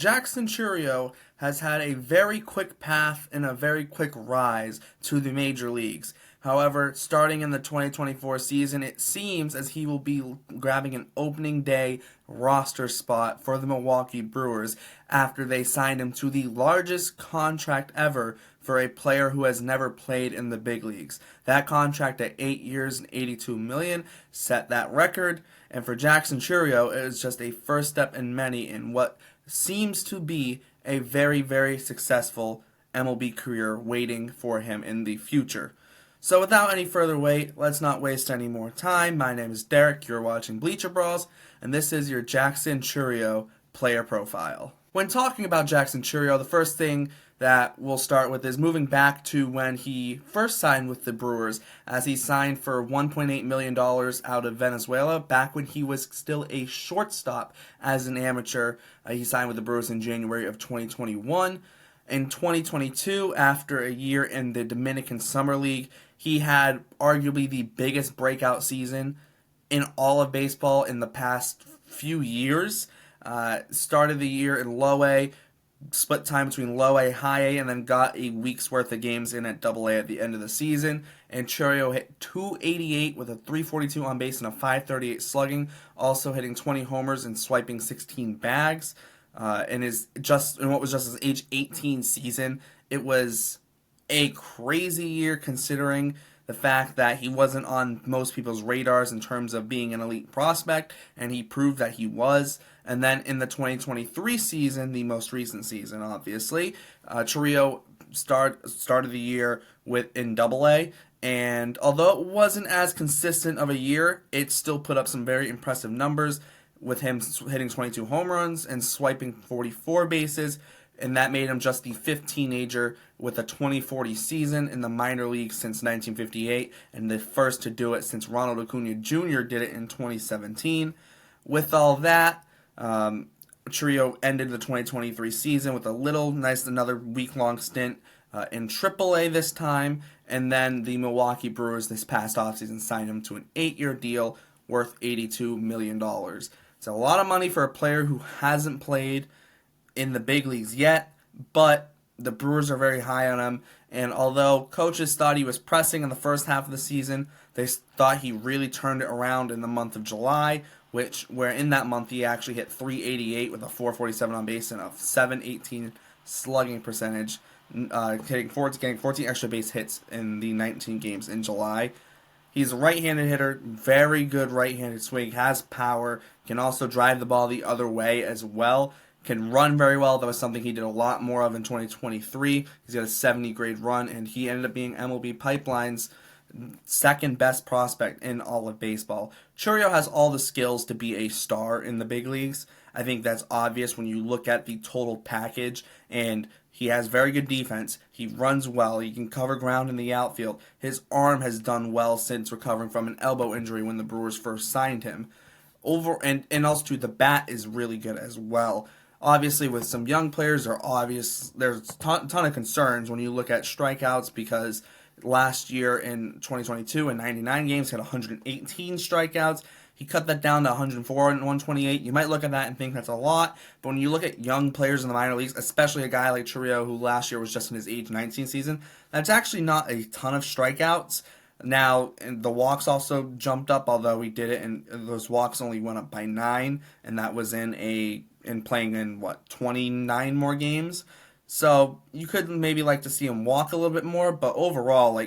Jackson Chourio has had a very quick path and a very quick rise to the major leagues. However, starting in the 2024 season, it seems as he will be grabbing an opening day roster spot for the Milwaukee Brewers after they signed him to the largest contract ever for a player who has never played in the big leagues. That contract at 8 years and 82 million set that record, and for Jackson Chourio, it is just a first step in many in what seems to be a very, very successful MLB career waiting for him in the future. So without any further wait, let's not waste any more time. My name is Derrik, you're watching Bleacher Brawls, and this is your Jackson Chourio player profile. When talking about Jackson Chourio, the first thing that we'll start with is moving back to when he first signed with the Brewers, as he signed for $1.8 million out of Venezuela back when he was still a shortstop as an amateur. He signed with the Brewers in January of 2021. In 2022, after a year in the Dominican Summer League, he had arguably the biggest breakout season in all of baseball in the past few years. Started the year in low A, split time between low A, high A, and then got a week's worth of games in at double A at the end of the season. And Chourio hit 288 with a 342 on base and a 538 slugging, also hitting 20 homers and swiping 16 bags. In what was just his age 18 season, it was a crazy year considering the fact that he wasn't on most people's radars in terms of being an elite prospect, and he proved that he was. And then in the 2023 season, the most recent season, obviously, Chourio started the year in Double A, and although it wasn't as consistent of a year, it still put up some very impressive numbers, with him hitting 22 home runs and swiping 44 bases, and that made him just the 15th teenager with a 2040 season in the minor leagues since 1958, and the first to do it since Ronald Acuna Jr. did it in 2017. With all that, Chourio ended the 2023 season with another week-long stint in AAA this time, and then the Milwaukee Brewers this past offseason signed him to an 8-year deal worth $82 million. It's a lot of money for a player who hasn't played in the big leagues yet, but the Brewers are very high on him, and although coaches thought he was pressing in the first half of the season, they thought he really turned it around in the month of July, where in that month he actually hit 388 with a 447 on base and a 718 slugging percentage, getting 14 extra base hits in the 19 games in July. He's a right-handed hitter, very good right-handed swing, has power, can also drive the ball the other way as well, can run very well. That was something he did a lot more of in 2023. He's got a 70 grade run, and he ended up being MLB Pipeline's second best prospect in all of baseball. Chourio has all the skills to be a star in the big leagues. I think that's obvious when you look at the total package, and he has very good defense. He runs well. He can cover ground in the outfield. His arm has done well since recovering from an elbow injury when the Brewers first signed him. And also too, the bat is really good as well. Obviously, with some young players, there's a ton of concerns when you look at strikeouts, because last year in 2022, in 99 games, he had 118 strikeouts. He cut that down to 104 and 128. You might look at that and think that's a lot, but when you look at young players in the minor leagues, especially a guy like Chourio, who last year was just in his age 19 season, that's actually not a ton of strikeouts. Now, the walks also jumped up, although he did it, and those walks only went up by 9, and that was in playing in 29 more games. So you could maybe like to see him walk a little bit more, but overall,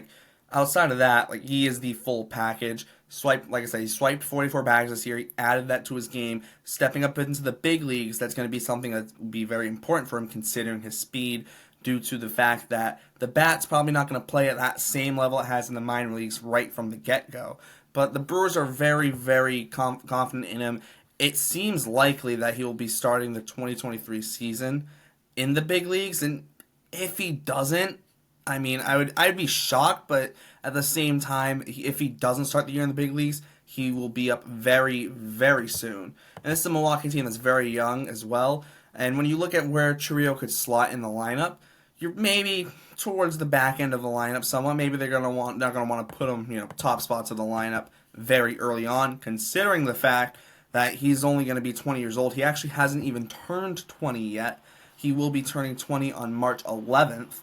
outside of that, he is the full package. He swiped 44 bags this year. He added that to his game. Stepping up into the big leagues, that's going to be something that will be very important for him, considering his speed, due to the fact that the bat's probably not going to play at that same level it has in the minor leagues right from the get-go. But the Brewers are very, very confident in him. It seems likely that he will be starting the 2023 season in the big leagues, and if he doesn't, I'd be shocked, but at the same time, if he doesn't start the year in the big leagues, he will be up very, very soon. And this is a Milwaukee team that's very young as well, and when you look at where Chourio could slot in the lineup, you're maybe towards the back end of the lineup somewhat. Maybe not going to want to put him, top spots of the lineup very early on, considering the fact that he's only going to be 20 years old. He actually hasn't even turned 20 yet. He will be turning 20 on March 11th.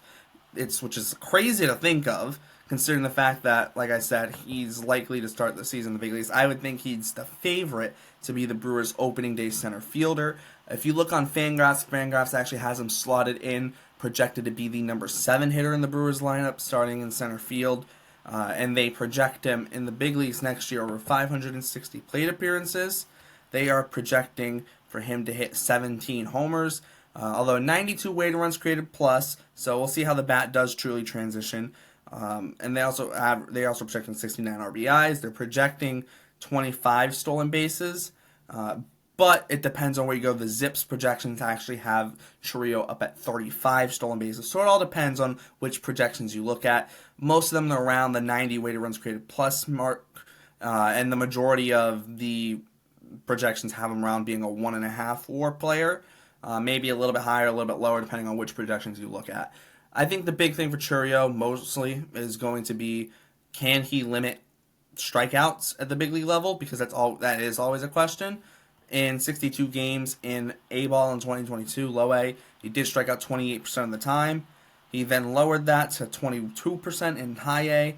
Which is crazy to think of, considering the fact that, like I said, he's likely to start the season in the big leagues. I would think he's the favorite to be the Brewers' opening day center fielder. If you look on Fangraphs actually has him slotted in, projected to be the number 7 hitter in the Brewers lineup, starting in center field. And they project him in the big leagues next year over 560 plate appearances. They are projecting for him to hit 17 homers, although 92 weighted runs created plus, so we'll see how the bat does truly transition. And they also projecting 69 RBIs. They're projecting 25 stolen bases, but it depends on where you go. The Zips projections actually have Chourio up at 35 stolen bases, so it all depends on which projections you look at. Most of them are around the 90 weighted runs created plus mark, and the majority of the projections have him around being a 1.5 WAR player. Maybe a little bit higher, a little bit lower, depending on which projections you look at. I think the big thing for Chourio mostly is going to be, can he limit strikeouts at the big league level? Because that is always a question. In 62 games in A-ball in 2022, low A, he did strike out 28% of the time. He then lowered that to 22% in high A.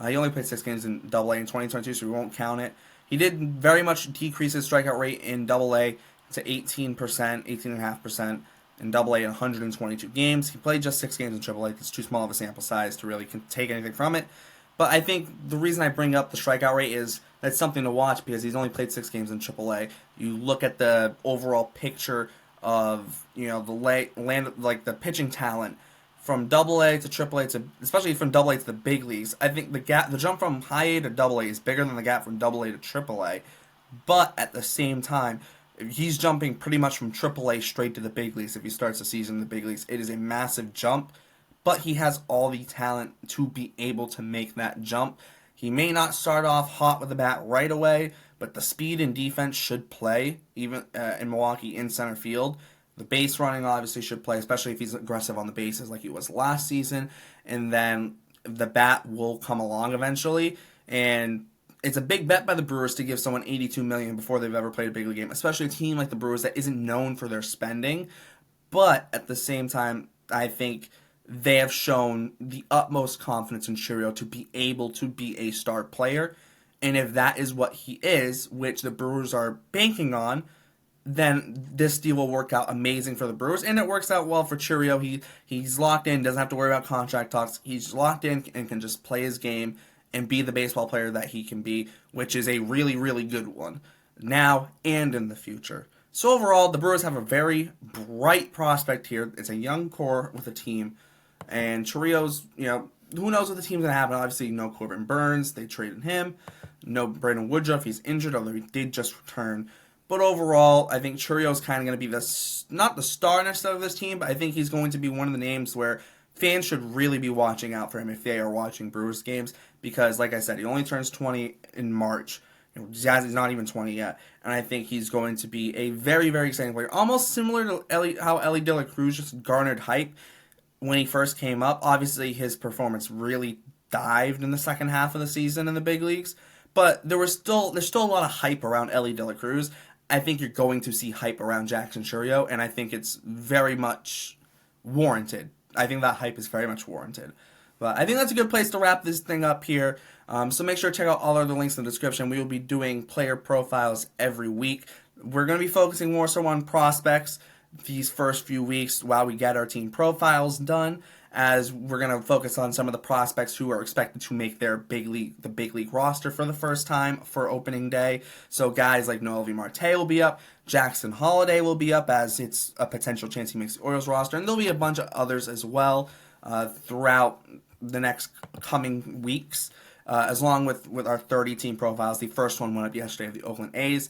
He only played 6 games in Double A in 2022, so we won't count it. He did very much decrease his strikeout rate in Double A to 18%, 18.5% in Double A in 122 games. He played just 6 games in Triple A. It's too small of a sample size to really take anything from it. But I think the reason I bring up the strikeout rate is that's something to watch because he's only played 6 games in Triple A. You look at the overall picture of the pitching talent from Double A to Triple A to, especially from Double A to the big leagues. I think the jump from high A to Double A is bigger than the gap from Double A to Triple A. But at the same time, he's jumping pretty much from AAA straight to the big leagues. If he starts the season in the big leagues, it is a massive jump, but he has all the talent to be able to make that jump. He may not start off hot with the bat right away, but the speed and defense should play, even in Milwaukee in center field. The base running obviously should play, especially if he's aggressive on the bases like he was last season, and then the bat will come along eventually, and it's a big bet by the Brewers to give someone $82 million before they've ever played a big league game, especially a team like the Brewers that isn't known for their spending. But at the same time, I think they have shown the utmost confidence in Chourio to be able to be a star player. And if that is what he is, which the Brewers are banking on, then this deal will work out amazing for the Brewers. And it works out well for Chourio. He's locked in, doesn't have to worry about contract talks. He's locked in and can just play his game and be the baseball player that he can be, which is a really, really good one, now and in the future. So overall, the Brewers have a very bright prospect here. It's a young core with a team, and Chourio's, who knows what the team's going to happen. Obviously, no Corbin Burns, they traded him. No Brandon Woodruff, he's injured, although he did just return. But overall, I think Chourio's kind of going to be not the star necessarily of this team, but I think he's going to be one of the names where fans should really be watching out for him if they are watching Brewers games, because, like I said, he only turns 20 in March. He's not even 20 yet, and I think he's going to be a very, very exciting player. Almost similar to how Ellie De La Cruz just garnered hype when he first came up. Obviously, his performance really dived in the second half of the season in the big leagues, but there's still a lot of hype around Ellie De La Cruz. I think you're going to see hype around Jackson Chourio, and I think it's very much warranted. I think that hype is very much warranted. But I think that's a good place to wrap this thing up here. So make sure to check out all other links in the description. We will be doing player profiles every week. We're going to be focusing more so on prospects these first few weeks while we get our team profiles done, as we're going to focus on some of the prospects who are expected to make the big league roster for the first time for opening day. So guys like Noel V. Marte will be up, Jackson Holliday will be up, as it's a potential chance he makes the Orioles roster, and there'll be a bunch of others as well throughout the next coming weeks, as long with our 30 team profiles. The first one went up yesterday of the Oakland A's.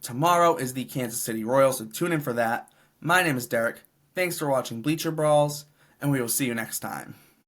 Tomorrow is the Kansas City Royals, so tune in for that. My name is Derek. Thanks for watching Bleacher Brawls, and we will see you next time.